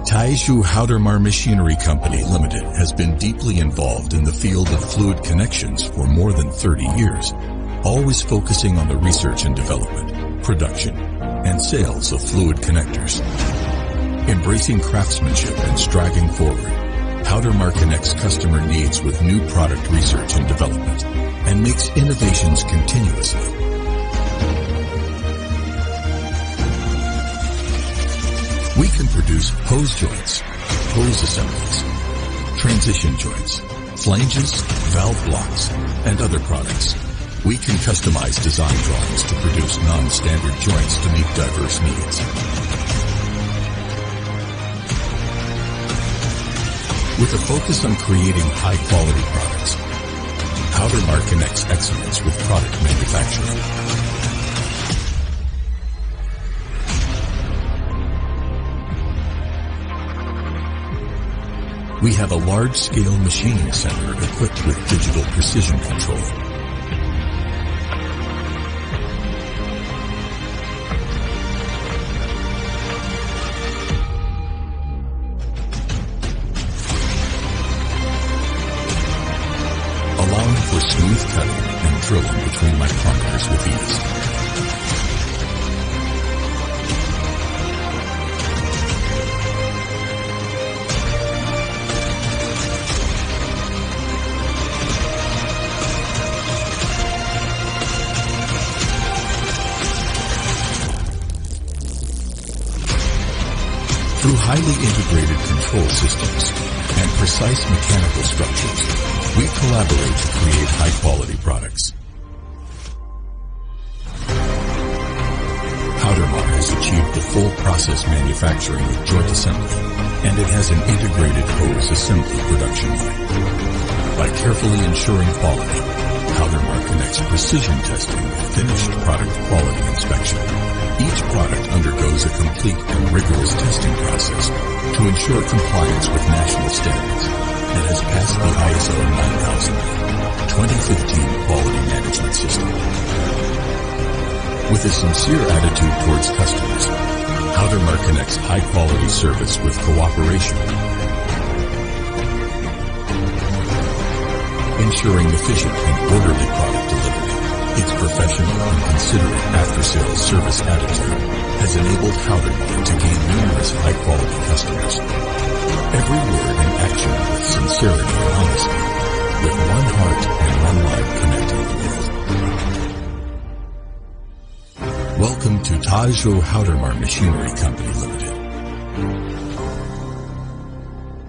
Taizhou Haodema Machinery Company Limited has been deeply involved in the field of fluid connections for more than 30 years, always focusing on the research and development, production, and sales of fluid connectors. Embracing craftsmanship and striving forward, Haodema connects customer needs with new product research and development, and makes innovations continuously. We can produce hose joints, hose assemblies, transition joints, flanges, valve blocks, and other products. We can customize design drawings to produce non-standard joints to meet diverse needs. With a focus on creating high-quality products, Haodema connects excellence with product manufacturing. We have a large-scale machining center equipped with digital precision control. Allowing for smooth cutting and drilling between micrometers with ease. Through highly integrated control systems and precise mechanical structures, we collaborate to create high-quality products. Haodema has achieved the full process manufacturing of joint assembly, and it has an integrated hose assembly production line. By carefully ensuring quality, Haodema connects precision testing with finished product quality inspection. Each product undergoes a complete and rigorous testing process to ensure compliance with national standards and has passed the ISO 9000 2015 Quality Management System. With a sincere attitude towards customers, Haodema connects high-quality service with cooperation, ensuring efficient and orderly product delivery. Its professional and considerate after-sales service attitude has enabled Haodema to gain numerous high-quality customers. Every word and action with sincerity and honesty, with one heart and one line connecting the world. Welcome to Taizhou Haodema Machinery Company Limited.